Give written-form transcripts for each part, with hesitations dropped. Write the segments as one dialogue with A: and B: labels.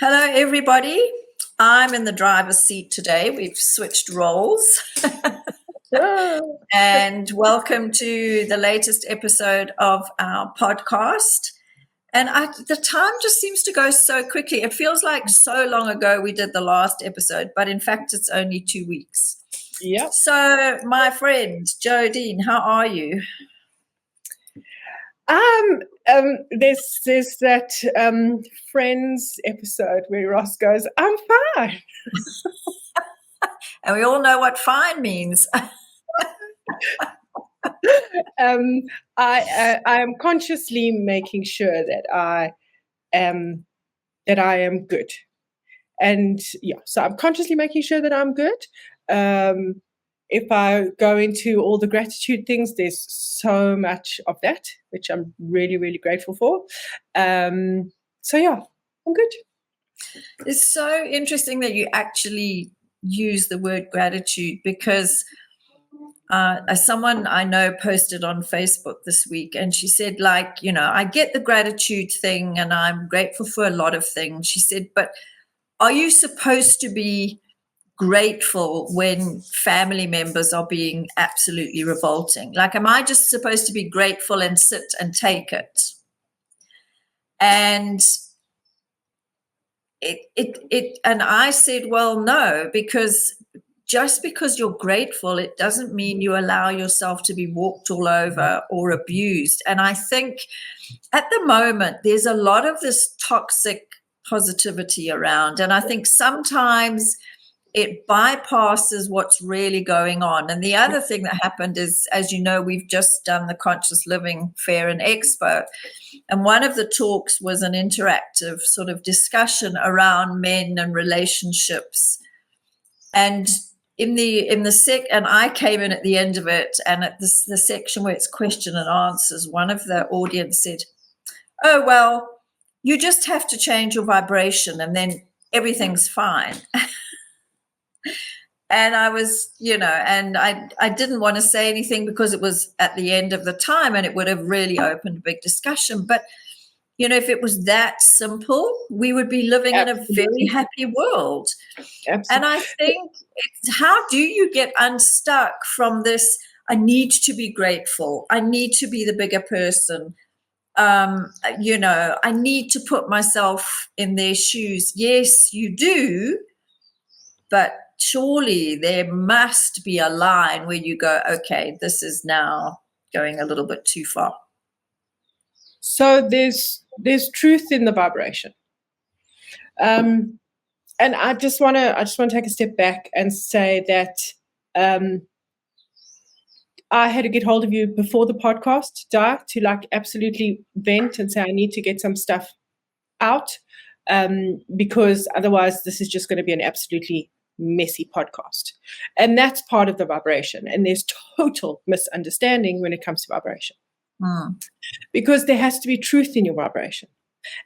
A: Hello, everybody. I'm in the driver's seat today. We've switched roles. And welcome to the latest episode of our podcast. And the time just seems to go so quickly. It feels like so long ago we did the last episode, but in fact, it's only 2 weeks.
B: Yeah.
A: So, my friend, Jodene, how are you?
B: There's that Friends episode where Ross goes, "I'm fine."
A: And we all know what fine means.
B: I am consciously making sure that I am good, and so I'm consciously making sure that I'm good. If I go into all the gratitude things, there's so much of that, which I'm really, really grateful for. I'm good.
A: It's so interesting that you actually use the word gratitude because someone I know posted on Facebook this week and she said, I get the gratitude thing and I'm grateful for a lot of things. She said, but are you supposed to be grateful when family members are being absolutely revolting? Like, am I just supposed to be grateful and sit and take it? And and I said, well, no, because just because you're grateful, it doesn't mean you allow yourself to be walked all over or abused. And I think at the moment, there's a lot of this toxic positivity around. And I think sometimes it bypasses what's really going on. And the other thing that happened is, as you know, we've just done the Conscious Living Fair and Expo. And one of the talks was an interactive sort of discussion around men and relationships. And and I came in at the end of it, and at the section where it's question and answers, one of the audience said, "Oh, well, you just have to change your vibration and then everything's fine." And I was, and I didn't want to say anything because it was at the end of the time and it would have really opened a big discussion. But, if it was that simple, we would be living in a very happy world. Absolutely. And I think how do you get unstuck from this? I need to be grateful. I need to be the bigger person. I need to put myself in their shoes. Yes, you do. But surely there must be a line where you go, okay, this is now going a little bit too far.
B: So there's truth in the vibration. And I just want to take a step back and say that I had to get hold of you before the podcast, Di, to absolutely vent and say I need to get some stuff out because otherwise this is just going to be an absolutely messy podcast. And that's part of the vibration. And there's total misunderstanding when it comes to vibration. Because there has to be truth in your vibration.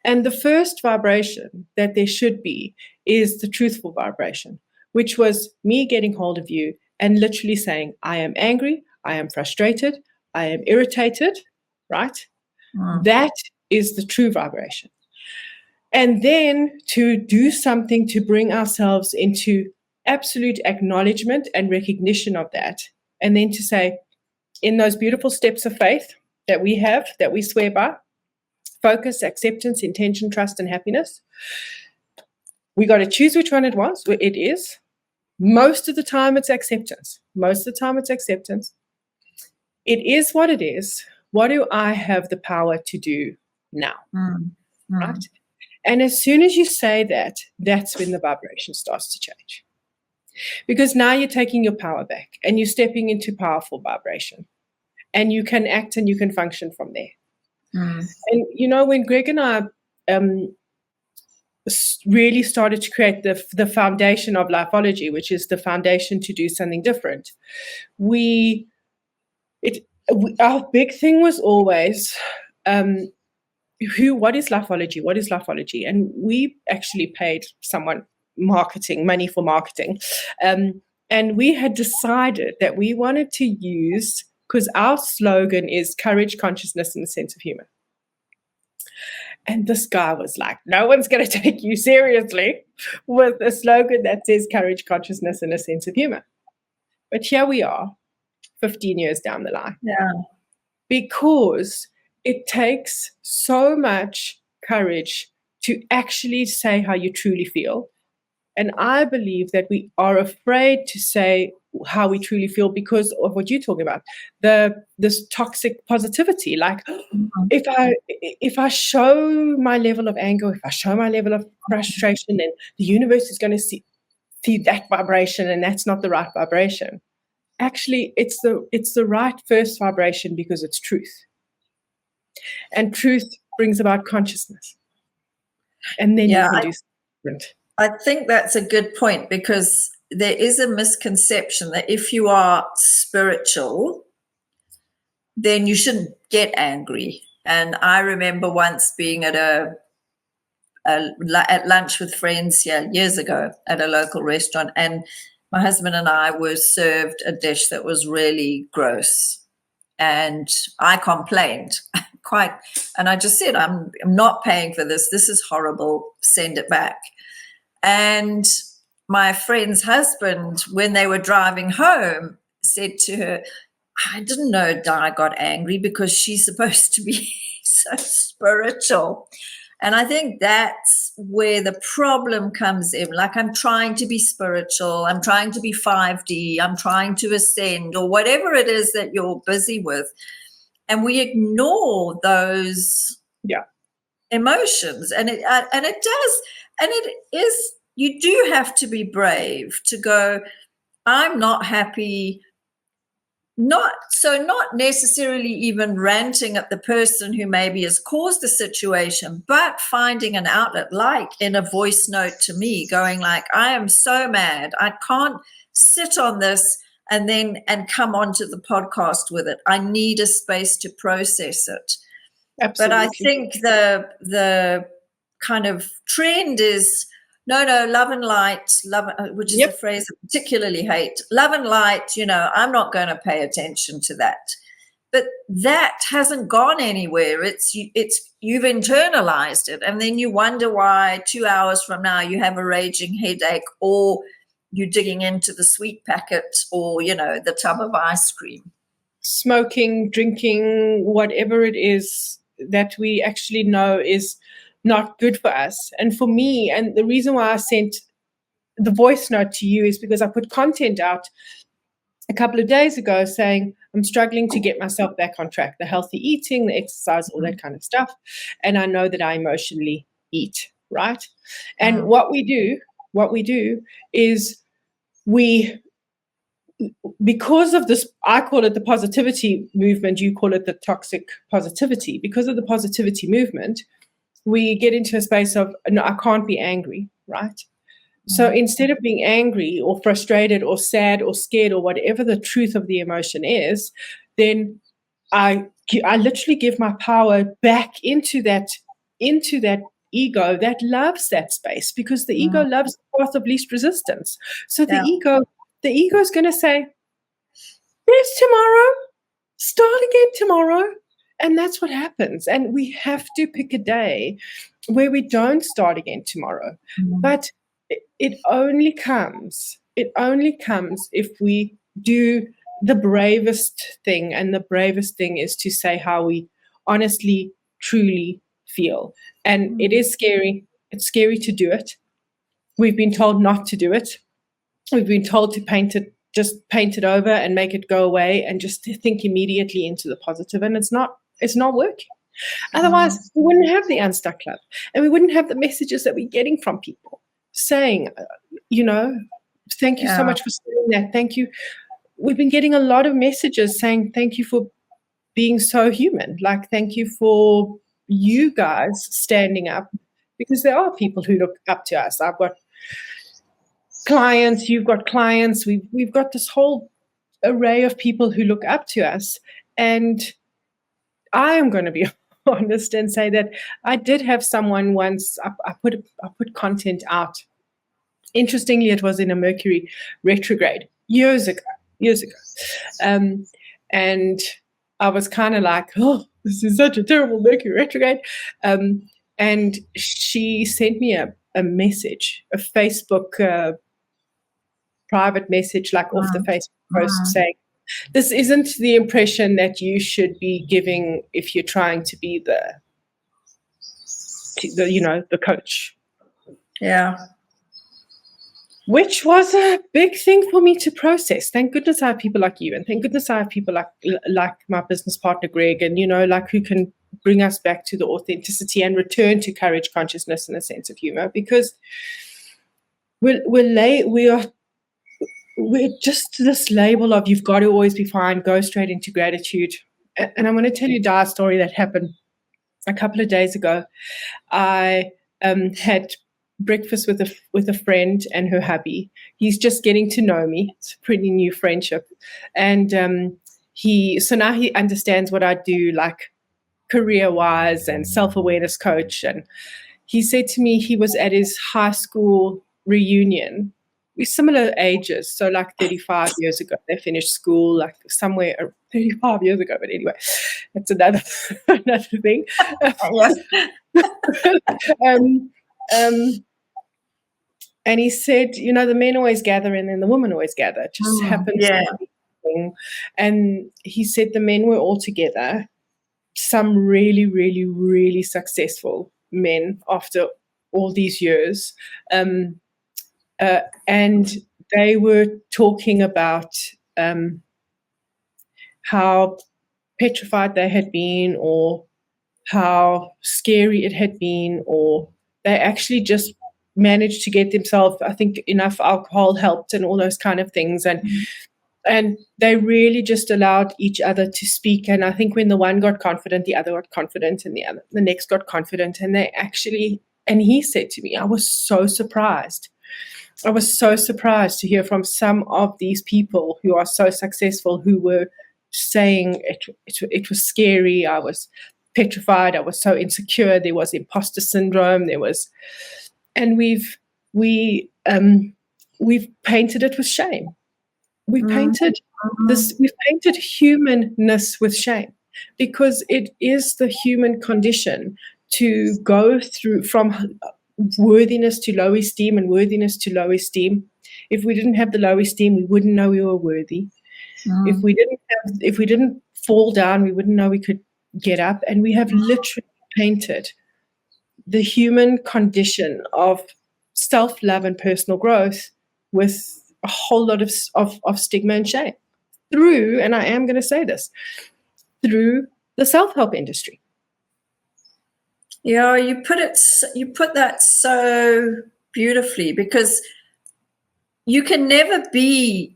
B: And the first vibration that there should be is the truthful vibration, which was me getting hold of you and literally saying, I am angry, I am frustrated, I am irritated, right? That is the true vibration. And then to do something to bring ourselves into absolute acknowledgement and recognition of that. And then to say, in those beautiful steps of faith that we have, that we swear by, focus, acceptance, intention, trust, and happiness, we got to choose which one it is. Most of the time it's acceptance. It is what it is. What do I have the power to do now? Right? And as soon as you say that, that's when the vibration starts to change. Because now you're taking your power back and you're stepping into powerful vibration. And you can act and you can function from there. And, when Greg and I really started to create the foundation of Lifeology, which is the foundation to do something different, our big thing was always, what is Lifeology? What is Lifeology? And we actually paid someone money for marketing. And we had decided that we wanted to use, because our slogan is courage, consciousness, and a sense of humor. And this guy was like, no one's going to take you seriously with a slogan that says courage, consciousness, and a sense of humor. But here we are, 15 years down the line.
A: Yeah.
B: Because it takes so much courage to actually say how you truly feel. And I believe that we are afraid to say how we truly feel because of what you're talking about, this toxic positivity. Like, if I show my level of anger, if I show my level of frustration, then the universe is going to see that vibration, and that's not the right vibration. Actually, it's the right first vibration because it's truth. And truth brings about consciousness. And then you can do something different.
A: I think that's a good point, because there is a misconception that if you are spiritual, then you shouldn't get angry. And I remember once being at at lunch with friends here years ago at a local restaurant, and my husband and I were served a dish that was really gross, and I complained quite, and I just said, I'm not paying for this. This is horrible. Send it back. And my friend's husband, when they were driving home, said to her, I didn't know Di got angry because she's supposed to be so spiritual. And I think that's where the problem comes in. Like, I'm trying to be spiritual, I'm trying to be 5D, I'm trying to ascend, or whatever it is that you're busy with. And we ignore those emotions. And it does. And it is, you do have to be brave to go, I'm not happy. Not necessarily even ranting at the person who maybe has caused the situation, but finding an outlet, like in a voice note to me, going like, I am so mad, I can't sit on this and come onto the podcast with it. I need a space to process it.
B: Absolutely.
A: But I think the kind of trend is, no, love and light, which is a phrase I particularly hate. Love and light, I'm not going to pay attention to that. But that hasn't gone anywhere. It's you've internalized it, and then you wonder why 2 hours from now you have a raging headache, or you're digging into the sweet packet, or the tub of ice cream.
B: Smoking, drinking, whatever it is that we actually know is not good for us. And for me, and the reason why I sent the voice note to you is because I put content out a couple of days ago saying I'm struggling to get myself back on track, the healthy eating, the exercise, all that kind of stuff. And I know that I emotionally eat, right? And what we do is because of this, I call it the positivity movement, you call it the toxic positivity. Because of the positivity movement, we get into a space of, no, I can't be angry, right? So instead of being angry or frustrated or sad or scared or whatever the truth of the emotion is, then I literally give my power back into that ego that loves that space, because the ego loves the path of least resistance. So the ego is going to say, there's tomorrow, start again tomorrow. And that's what happens. And we have to pick a day where we don't start again tomorrow. But it only comes if we do the bravest thing. And the bravest thing is to say how we honestly, truly feel. And it is scary. It's scary to do it. We've been told not to do it. We've been told to just paint it over and make it go away and just think immediately into the positive. And it's not working. Otherwise, we wouldn't have the Unstuck Club, and we wouldn't have the messages that we're getting from people saying, thank you so much for saying that. Thank you. We've been getting a lot of messages saying, thank you for being so human. Like, thank you for you guys standing up, because there are people who look up to us. I've got clients, you've got clients. We've got this whole array of people who look up to us. And I am going to be honest and say that I did have someone once. I put content out. Interestingly, it was in a Mercury retrograde years ago. And I was kind of like, oh, this is such a terrible Mercury retrograde. And And she sent me a message, a Facebook private message, like off the Facebook post, saying, this isn't the impression that you should be giving if you're trying to be the the coach.
A: Yeah.
B: Which was a big thing for me to process. Thank goodness I have people like you, and thank goodness I have people like my business partner Greg, and like who can bring us back to the authenticity and return to courage, consciousness, and a sense of humor. Because we're just this label of you've got to always be fine, go straight into gratitude. And I'm going to tell you a story that happened a couple of days ago. I had breakfast with a friend and her hubby. He's just getting to know me. It's a pretty new friendship, and so now he understands what I do, like career-wise and self-awareness coach. And he said to me he was at his high school reunion. We're similar ages, so like 35 years ago. They finished school like somewhere 35 years ago. But anyway, that's another thing. And he said, the men always gather and then the women always gather. It just happens.
A: Yeah.
B: And he said the men were all together, some really, really, really successful men after all these years. And they were talking about how petrified they had been, or how scary it had been, or they actually just managed to get themselves, I think enough alcohol helped and all those kind of things. And they really just allowed each other to speak. And I think when the one got confident, the other got confident, and the next got confident. And and he said to me, I was so surprised to hear from some of these people who are so successful, who were saying it was scary. I was petrified. I was so insecure. There was imposter syndrome. And we've painted it with shame. We've painted humanness with shame, because it is the human condition to go through from worthiness to low esteem and worthiness to low esteem. If we didn't have the low esteem, we wouldn't know we were worthy. If we didn't fall down, we wouldn't know we could get up. And we have literally painted the human condition of self-love and personal growth with a whole lot of stigma and shame through, and I am going to say this, through the self-help industry.
A: Yeah, you put that so beautifully, because you can never be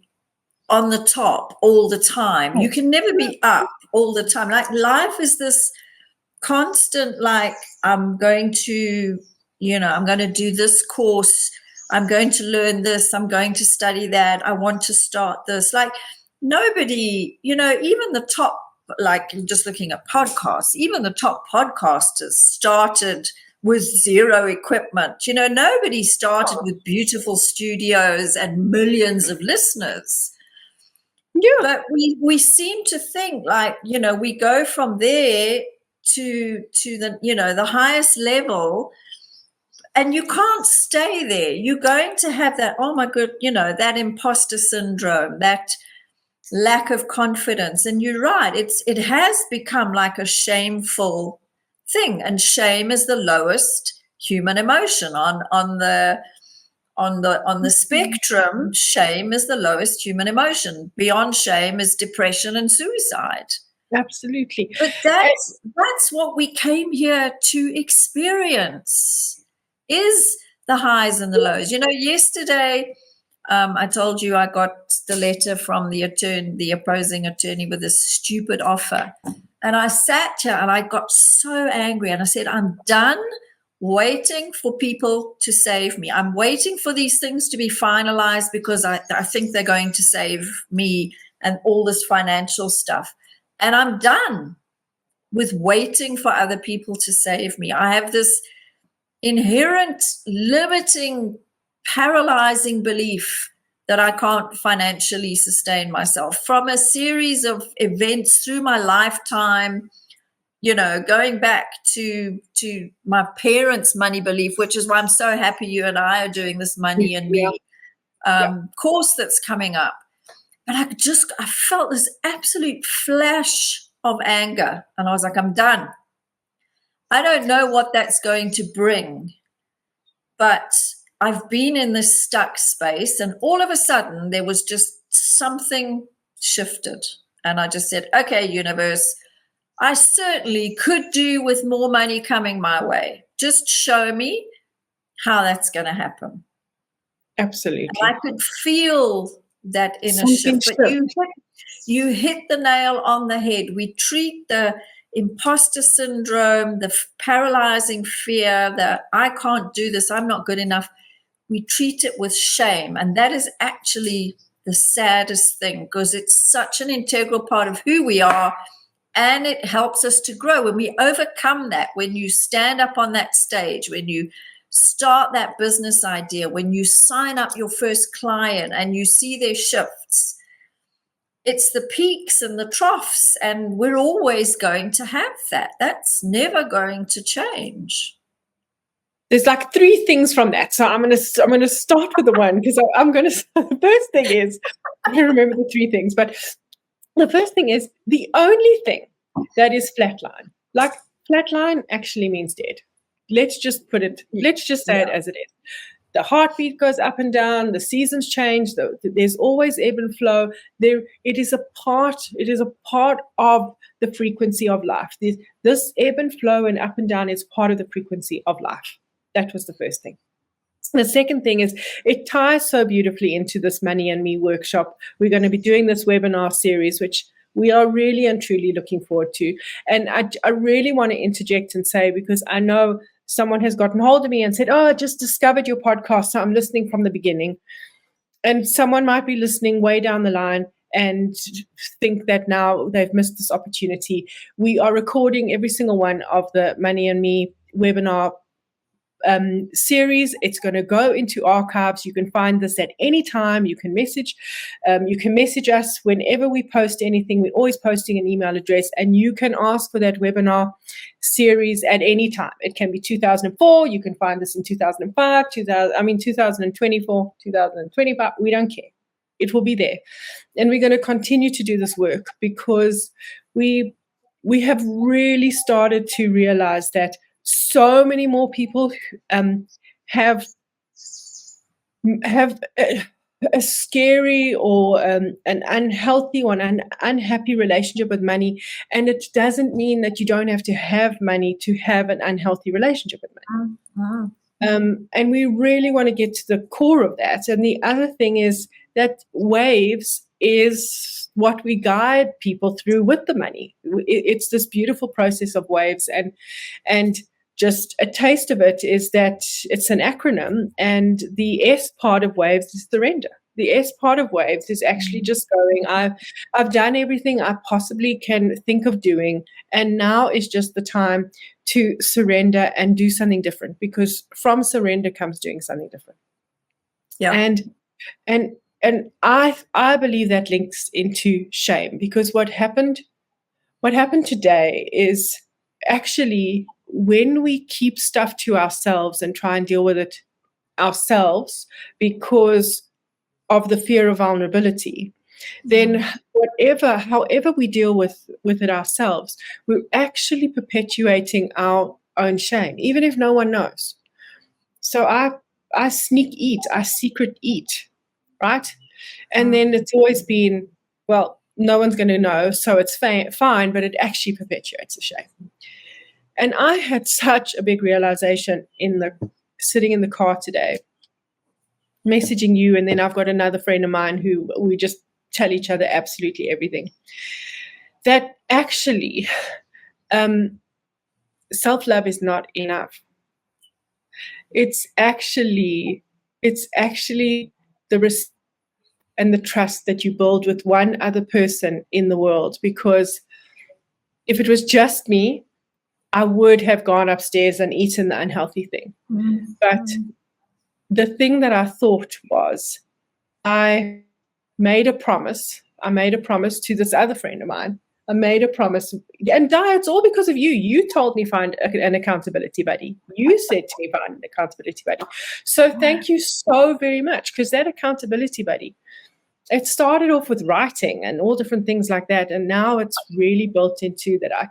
A: on the top all the time. You can never be up all the time. Like, life is this constant, like, I'm going to do this course, I'm going to learn this, I'm going to study that, I want to start this. Like, nobody, even the top, like, just looking at podcasts, even the top podcasters started with zero equipment. Nobody started with beautiful studios and millions of listeners. Yeah. But we seem to think, like, we go from there to the, the highest level, and you can't stay there. You're going to have that, oh my God, that imposter syndrome, that lack of confidence. And you're right, it has become like a shameful thing, and shame is the lowest human emotion on the spectrum. Shame is the lowest human emotion. Beyond shame is depression and suicide.
B: Absolutely.
A: But that's what we came here to experience, is the highs and the lows. Yesterday, I told you I got the letter from the opposing attorney with this stupid offer. And I sat here and I got so angry, and I said, I'm done waiting for people to save me. I'm waiting for these things to be finalized, because I think they're going to save me and all this financial stuff. And I'm done with waiting for other people to save me. I have this inherent, limiting, paralyzing belief that I can't financially sustain myself from a series of events through my lifetime, going back to my parents' money belief, which is why I'm so happy you and I are doing this Money and Me course that's coming up. But I felt this absolute flash of anger, and I was like, I'm done. I don't know what that's going to bring, but I've been in this stuck space, and all of a sudden there was just something shifted. And I just said, okay, universe, I certainly could do with more money coming my way. Just show me how that's going to happen.
B: Absolutely.
A: And I could feel that inner
B: Something
A: shift. But you hit the nail on the head. We treat the imposter syndrome, the paralyzing fear, the I can't do this, I'm not good enough. We treat it with shame. And that is actually the saddest thing, because it's such an integral part of who we are, and it helps us to grow. When we overcome that, when you stand up on that stage, when you start that business idea, when you sign up your first client and you see their shifts, it's the peaks and the troughs, and we're always going to have that. That's never going to change.
B: There's like three things from that. So I'm gonna start with the one, because the first thing is, I remember the three things, but the first thing is the only thing that is flatline. Like, flatline actually means dead. Let's just say it as it is. The heartbeat goes up and down, the seasons change, there's always ebb and flow. It is a part of the frequency of life. This ebb and flow and up and down is part of the frequency of life. That was the first thing. The second thing is, it ties so beautifully into this Money and Me workshop. We're going to be doing this webinar series, which we are really and truly looking forward to. And I really want to interject and say, because I know someone has gotten hold of me and said, oh, I just discovered your podcast, so I'm listening from the beginning. And someone might be listening way down the line and think that now they've missed this opportunity. We are recording every single one of the Money and Me webinar series. It's going to go into archives. You can find this at any time. You can message us whenever we post anything. We're always posting an email address, and you can ask for that webinar series at any time. It can be 2004. You can find this in 2005, 2024, 2025. We don't care. It will be there. And we're going to continue to do this work, because we have really started to realize that so many more people have a scary or an unhealthy or an unhappy relationship with money. And it doesn't mean that you don't have to have money to have an unhealthy relationship with money. And we really want to get to the core of that. And the other thing is that waves is what we guide people through with the money. It's this beautiful process of waves, and just a taste of it is that it's an acronym, and the S part of waves is surrender. The S part of waves is actually just going, I've done everything I possibly can think of doing, and now is just the time to surrender and do something different, because from surrender comes doing something different. Yeah. And I believe that links into shame, because what happened today is actually, when we keep stuff to ourselves and try and deal with it ourselves because of the fear of vulnerability, then however we deal with it ourselves, we're actually perpetuating our own shame, even if no one knows. So I sneak eat, I secret eat, right? And then it's always been, well, no one's going to know, so it's fine, but it actually perpetuates the shame. And I had such a big realization sitting in the car today, messaging you, and then I've got another friend of mine who we just tell each other absolutely everything, that actually self-love is not enough. It's actually the respect and the trust that you build with one other person in the world. Because if it was just me, I would have gone upstairs and eaten the unhealthy thing. Mm-hmm. But the thing that I thought was, I made a promise to this other friend of mine I made a promise. And Di, it's all because of you. You told me find an accountability buddy. You said to me find an accountability buddy. So thank you so very much, because that accountability buddy, it started off with writing and all different things like that. And now it's really built into that I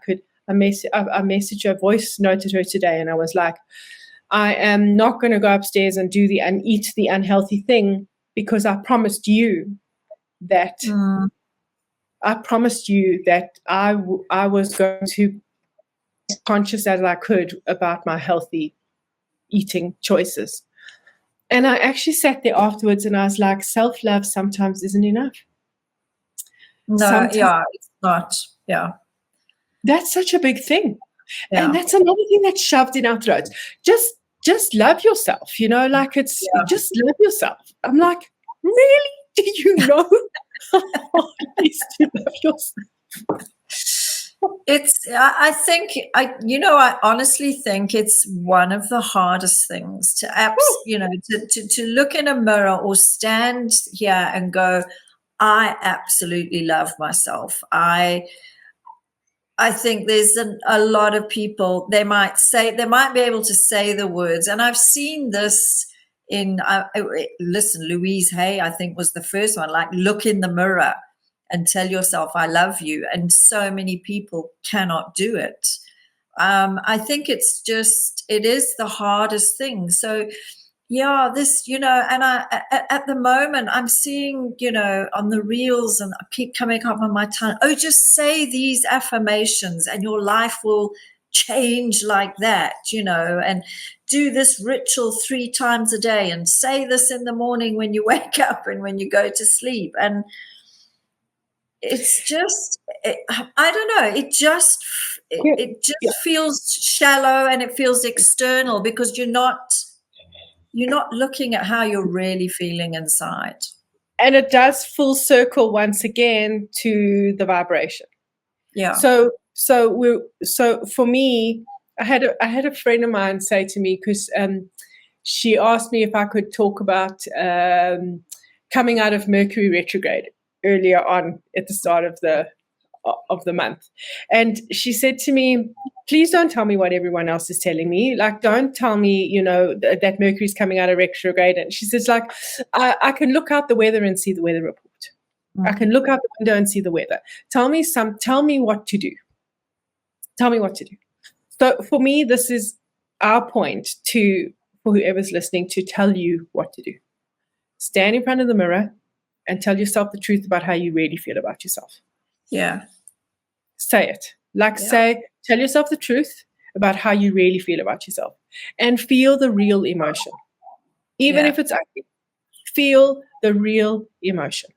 B: messaged her, voice noted her today. And I was like, I am not going to go upstairs and eat the unhealthy thing, because I promised you that I was going to be as conscious as I could about my healthy eating choices. And I actually sat there afterwards and I was like, self-love sometimes isn't enough.
A: No, it's not. Yeah.
B: That's such a big thing.
A: Yeah.
B: And that's another thing that's shoved in our throats. Just love yourself, like just love yourself. I'm like, really? Do you know how hard it is to love yourself?
A: I honestly think it's one of the hardest things to look in a mirror or stand here and go, I absolutely love myself. I think there's a lot of people, they might be able to say the words, and I've seen this Louise Hay, I think, was the first one, like, look in the mirror and tell yourself, I love you. And so many people cannot do it. I think it is the hardest thing. So yeah, and at the moment I'm seeing, on the reels, and I keep coming up on my tongue, just say these affirmations and your life will change like that, and do this ritual 3 times a day, and say this in the morning when you wake up and when you go to sleep. And it's just, I don't know, it just feels shallow, and it feels external, because you're not looking at how you're really feeling inside.
B: And it does full circle once again to the vibration.
A: Yeah.
B: So for me, I had a friend of mine say to me, because she asked me if I could talk about coming out of Mercury retrograde earlier on at the start of the month. And she said to me, please don't tell me what everyone else is telling me. Like, don't tell me, that Mercury's coming out of retrograde. And she says, like, I can look out the weather and see the weather report. I can look out the window and see the weather. Tell me what to do. Tell me what to do. So for me, this is our point for whoever's listening, to tell you what to do. Stand in front of the mirror and tell yourself the truth about how you really feel about yourself.
A: Yeah.
B: Say it. Tell yourself the truth about how you really feel about yourself, and feel the real emotion. Even if it's ugly, feel the real emotion.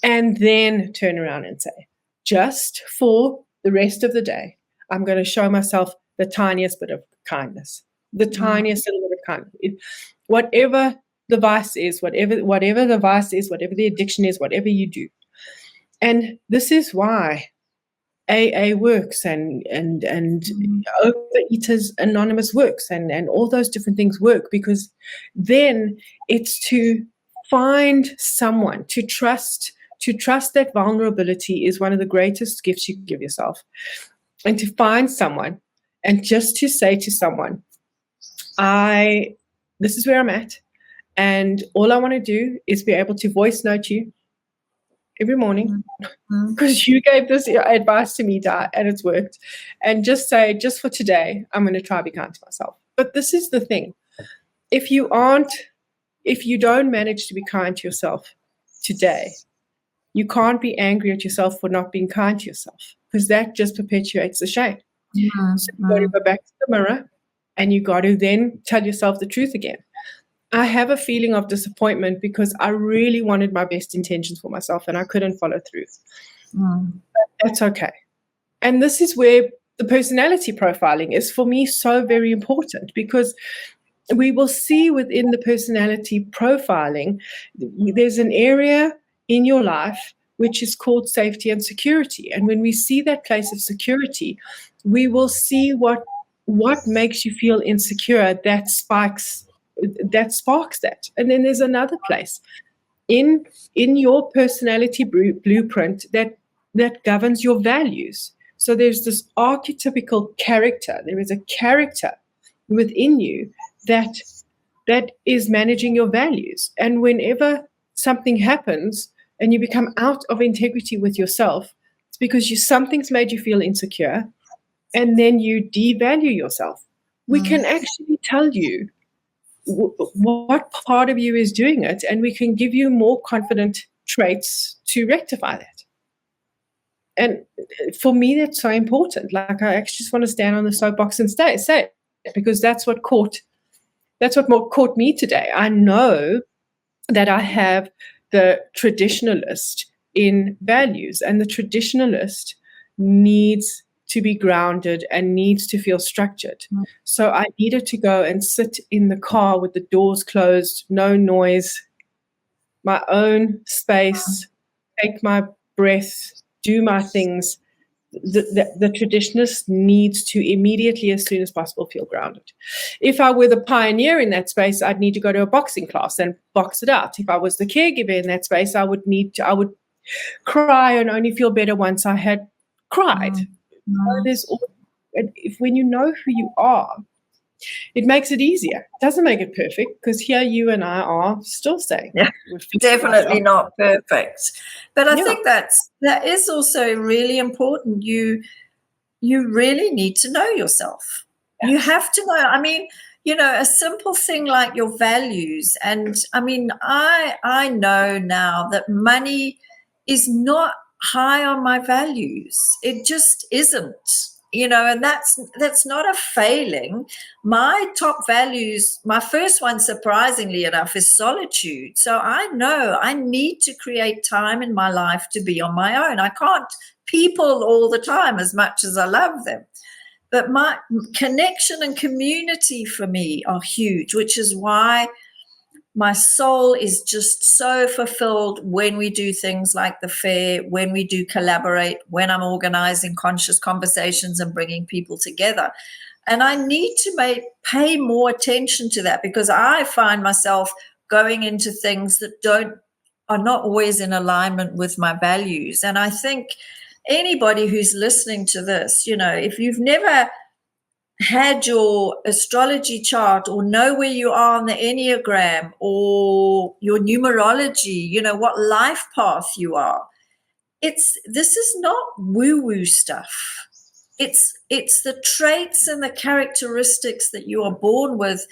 B: And then turn around and say, just for the rest of the day, I'm going to show myself the tiniest bit of kindness, the tiniest little bit of kindness. Whatever the vice is, whatever the vice is, whatever the addiction is, whatever you do. And this is why AA works and Overeaters Anonymous works and all those different things work, because then it's to find someone to trust. To trust that vulnerability is one of the greatest gifts you can give yourself. And to find someone and just to say to someone, this is where I'm at, and all I want to do is be able to voice note you every morning, because you gave this advice to me, Di, and it's worked. And just say, just for today, I'm going to try to be kind to myself. But this is the thing. If you don't manage to be kind to yourself today, you can't be angry at yourself for not being kind to yourself, because that just perpetuates the shame. So you got to go back to the mirror, and you got to then tell yourself the truth again. I have a feeling of disappointment because I really wanted my best intentions for myself and I couldn't follow through. But that's okay. And this is where the personality profiling is, for me, so very important, because we will see within the personality profiling, there's an area in your life which is called safety and security. And when we see that place of security, we will see what makes you feel insecure that sparks that. And then there's another place in your personality blueprint that that governs your values. So there's this archetypical character. There is a character within you that is managing your values. And whenever something happens and you become out of integrity with yourself, it's because something's made you feel insecure, and then you devalue yourself. We can actually tell you what part of you is doing it, and we can give you more confident traits to rectify that. And for me, that's so important. Like, I actually just want to stand on the soapbox and say it, because that's what caught me today. I know that I have the traditionalist in values, and the traditionalist needs to be grounded and needs to feel structured. So I needed to go and sit in the car with the doors closed, no noise, my own space, take my breath, do my things. The traditionalist needs to immediately, as soon as possible, feel grounded. If I were the pioneer in that space, I'd need to go to a boxing class and box it out. If I was the caregiver in that space, I would cry and only feel better once I had cried. When you know who you are, it makes it easier. It doesn't make it perfect, because here you and I are still saying,
A: definitely not perfect. But I think that is also really important. You really need to know yourself. You have to know. I mean, a simple thing like your values. And I mean, I know now that money is not high on my values. It just isn't. And that's not a failing. My top values, my first one, surprisingly enough, is solitude. So I know I need to create time in my life to be on my own. I can't people all the time as much as I love them. But my connection and community for me are huge, which is why my soul is just so fulfilled when we do things like the fair, when we do collaborate, when I'm organizing conscious conversations and bringing people together. And I need to pay more attention to that, because I find myself going into things that are not always in alignment with my values. And I think anybody who's listening to this, if you've never had your astrology chart or know where you are on the Enneagram or your numerology, what life path you are, this is not woo-woo stuff. It's the traits and the characteristics that you are born with.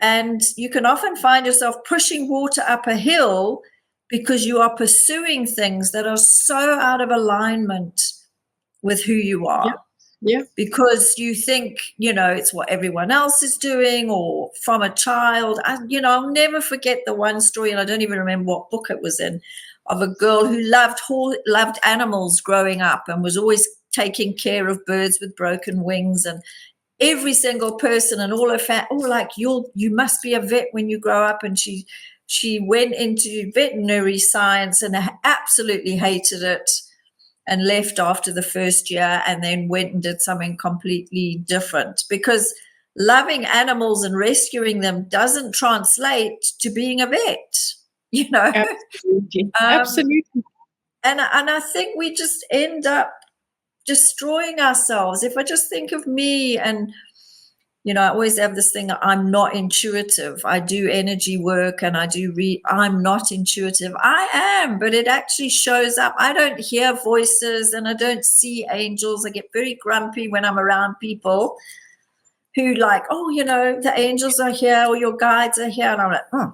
A: And you can often find yourself pushing water up a hill because you are pursuing things that are so out of alignment with who you are.
B: Yeah.
A: Because you think, it's what everyone else is doing, or from a child. I'll never forget the one story, and I don't even remember what book it was in, of a girl who loved animals growing up and was always taking care of birds with broken wings. And every single person and all her family, like, you must be a vet when you grow up. And she went into veterinary science and absolutely hated it, and left after the first year, and then went and did something completely different, because loving animals and rescuing them doesn't translate to being a vet,
B: Absolutely. Absolutely.
A: And I think we just end up destroying ourselves. If I just think of me, and I always have this thing, I'm not intuitive. I do energy work and I do I'm not intuitive. I am, but it actually shows up. I don't hear voices and I don't see angels. I get very grumpy when I'm around people who like, the angels are here or your guides are here. And I'm like,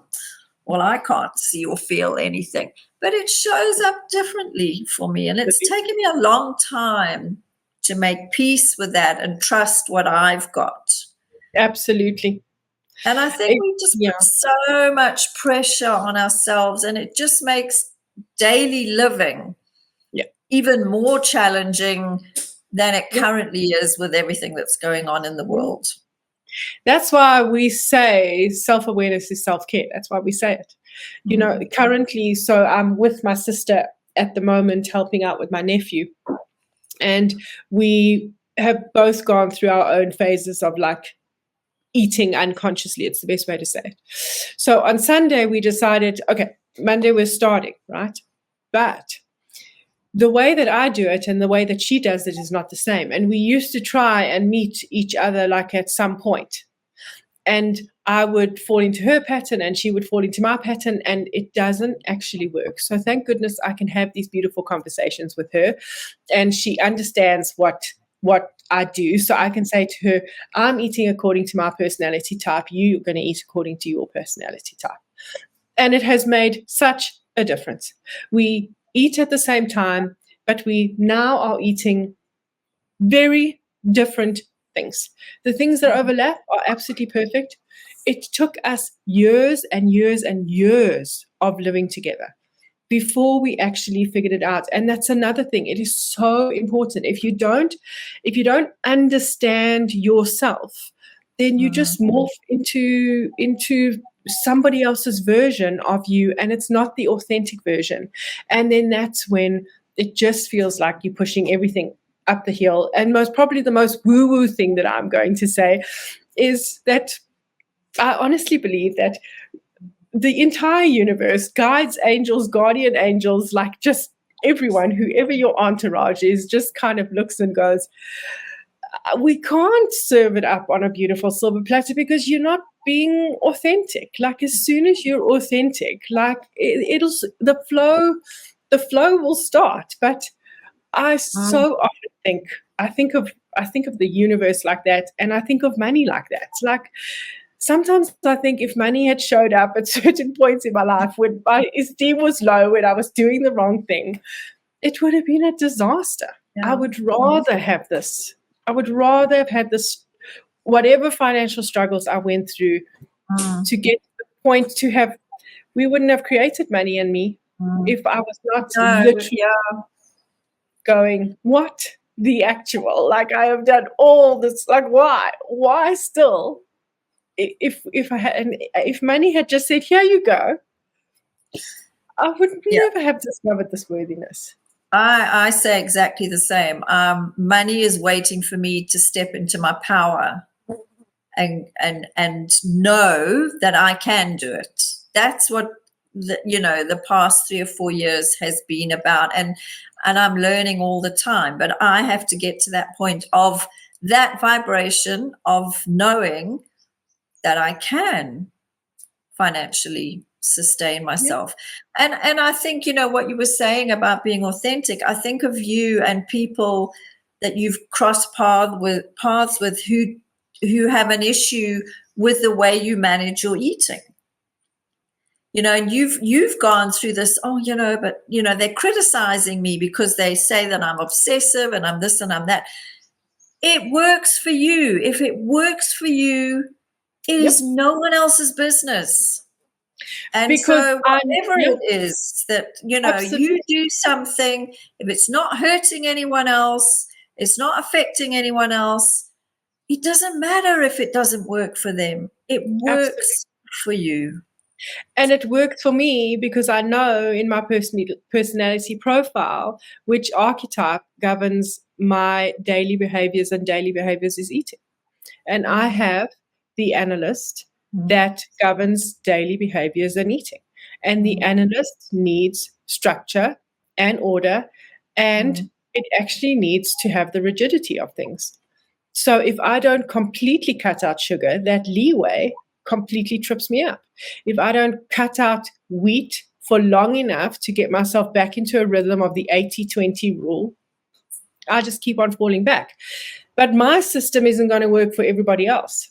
A: well, I can't see or feel anything. But it shows up differently for me. And it's taken me a long time to make peace with that and trust what I've got.
B: Absolutely.
A: And I think we just put so much pressure on ourselves, and it just makes daily living even more challenging than it currently is with everything that's going on in the world.
B: That's why we say self-awareness is self-care. That's why we say it. Currently, so I'm with my sister at the moment, helping out with my nephew. And we have both gone through our own phases of like eating unconsciously. It's the best way to say it. So on Sunday, we decided, okay, Monday we're starting, right? But the way that I do it and the way that she does it is not the same. And we used to try and meet each other like at some point. And I would fall into her pattern and she would fall into my pattern, and it doesn't actually work. So thank goodness I can have these beautiful conversations with her, and she understands what I do. So I can say to her, I'm eating according to my personality type. You're going to eat according to your personality type. And it has made such a difference. We eat at the same time, but we now are eating very different things. The things that overlap are absolutely perfect. It took us years and years and years of living together before we actually figured it out. And that's another thing. It is so important. If you don't understand yourself, then you just morph into somebody else's version of you, and it's not the authentic version. And then that's when it just feels like you're pushing everything up the hill. And probably the most woo-woo thing that I'm going to say is that I honestly believe that the entire universe, guides, angels, guardian angels, like just everyone, whoever your entourage is, just kind of looks and goes, we can't serve it up on a beautiful silver platter because you're not being authentic. Like as soon as you're authentic, like the flow will start. But I so often I think of the universe like that, and I think of money like that. Like sometimes I think if money had showed up at certain points in my life when my esteem was low, when I was doing the wrong thing, it would have been a disaster. Yeah. I would rather have this. I would rather have had this, whatever financial struggles I went through, to get to the point to have, we wouldn't have created Money and Me if I was not literally going, what the actual? Like I have done all this, like why still? If money had just said, here you go, I would never have discovered this worthiness.
A: I say exactly the same. Money is waiting for me to step into my power and know that I can do it. That's what the past 3 or 4 years has been about, and I'm learning all the time. But I have to get to that point of that vibration of knowing that I can financially sustain myself. Yeah. And I think, what you were saying about being authentic, I think of you and people that you've crossed paths with who have an issue with the way you manage your eating. And you've gone through this, but they're criticizing me because they say that I'm obsessive and I'm this and I'm that. It works for you. If it works for you, it is no one else's business. And because so whatever it is that, you do something, if it's not hurting anyone else, it's not affecting anyone else, it doesn't matter if it doesn't work for them. It works for you.
B: And it worked for me because I know in my personality profile which archetype governs my daily behaviors, and daily behaviors is eating. And I have the analyst that governs daily behaviors and eating. And the analyst needs structure and order, and it actually needs to have the rigidity of things. So if I don't completely cut out sugar, that leeway completely trips me up. If I don't cut out wheat for long enough to get myself back into a rhythm of the 80-20 rule, I just keep on falling back. But my system isn't going to work for everybody else.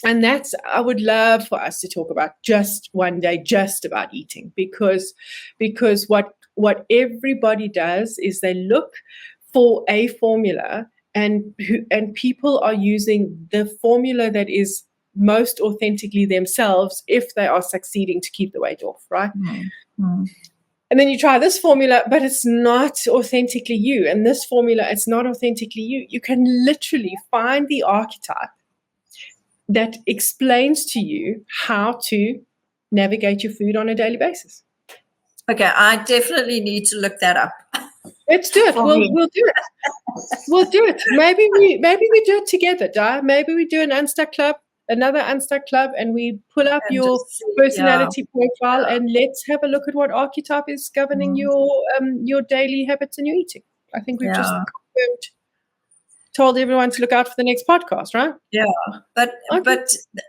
B: And I would love for us to talk about just one day, just about eating, because what everybody does is they look for a formula, and people are using the formula that is most authentically themselves if they are succeeding to keep the weight off, right? And then you try this formula, but it's not authentically you. And this formula, it's not authentically you. You can literally find the archetype that explains to you how to navigate your food on a daily basis.
A: Okay, I definitely need to look that up.
B: Let's do it. We'll do it. We'll do it. Maybe we do it together, Di. Maybe we do an Unstuck Club another Unstuck Club, and we pull up
A: And
B: your
A: just see,
B: personality profile,
A: yeah.
B: and let's have a look at what archetype is governing your daily habits and your eating. I think we've just told everyone to look out for the next podcast, right?
A: Yeah, but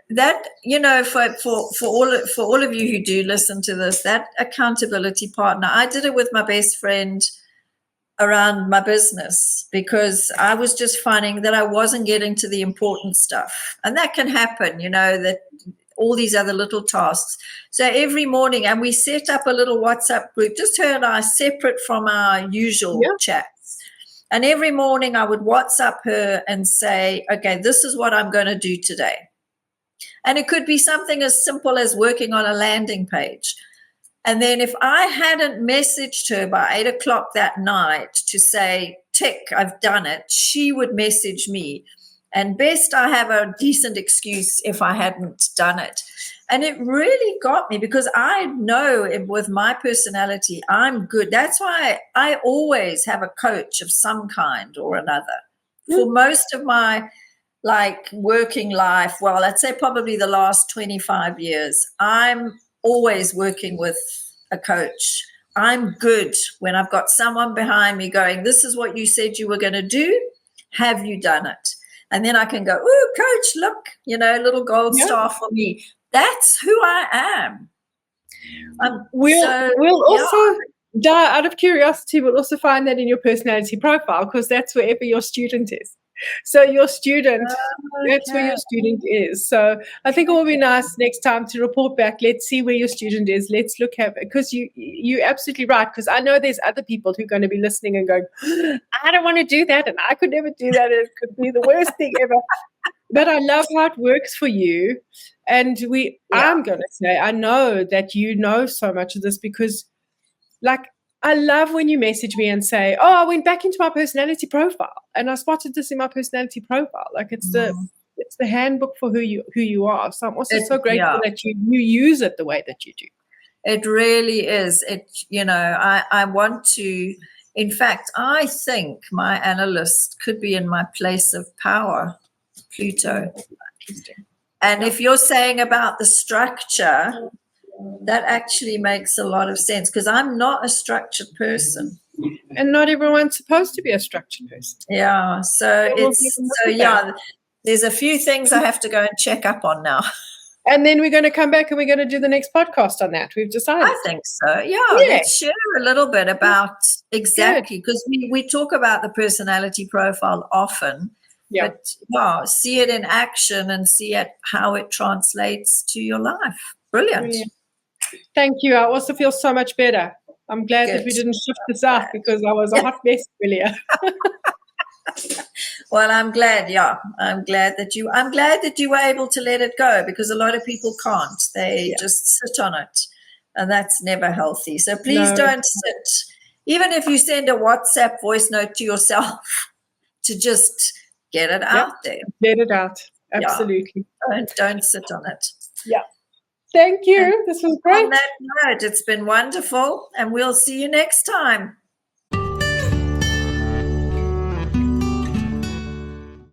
A: that, for all of you who do listen to this, that accountability partner, I did it with my best friend around my business, because I was just finding that I wasn't getting to the important stuff, and that can happen, that all these other little tasks. So every morning, and we set up a little WhatsApp group, just her and I, separate from our usual chats. And every morning I would WhatsApp her and say, okay, this is what I'm going to do today. And it could be something as simple as working on a landing page. And then if I hadn't messaged her by 8 o'clock that night to say, tick, I've done it, she would message me. And best I have a decent excuse if I hadn't done it. And it really got me, because I know with my personality, I'm good. That's why I always have a coach of some kind or another. For most of my working life, well, let's say probably the last 25 years, I'm always working with a coach. I'm good when I've got someone behind me going, this is what you said you were going to do. Have you done it? And then I can go, ooh, coach, look, little gold star for me. That's who I am.
B: We'll also, out of curiosity, we'll also find that in your personality profile, because that's wherever your student is. So your student, that's where your student is. So I think it will be nice next time to report back. Let's see where your student is. Let's look at it, because you're absolutely right. Because I know there's other people who are going to be listening and going, I don't want to do that, and I could never do that. It could be the worst thing ever. But I love how it works for you. And I'm going to say, I know that you know so much of this, because I love when you message me and say, oh, I went back into my personality profile and I spotted this in my personality profile. It's the handbook for who you are. So I'm also so grateful that you use it the way that you do.
A: It really is. I want to, in fact, I think my analyst could be in my place of power, Pluto. And if you're saying about the structure, that actually makes a lot of sense, because I'm not a structured person.
B: And not everyone's supposed to be a structured person.
A: Yeah. There's a few things I have to go and check up on now.
B: And then we're going to come back and we're going to do the next podcast on that. We've decided.
A: I think so. Yeah. Let's share a little bit about exactly, because we talk about the personality profile often. Yeah. But see it in action and see how it translates to your life. Brilliant.
B: Thank you. I also feel so much better. I'm glad that we didn't shift this out, because I was a hot mess earlier.
A: Well, I'm glad. Yeah, I'm glad that you were able to let it go, because a lot of people can't. They just sit on it, and that's never healthy. So please don't sit. Even if you send a WhatsApp voice note to yourself, to just get it out there.
B: Get it out. Absolutely.
A: Yeah. Don't sit on it.
B: Yeah. Thank you. This was great.
A: On that note, it's been wonderful, and we'll see you next time.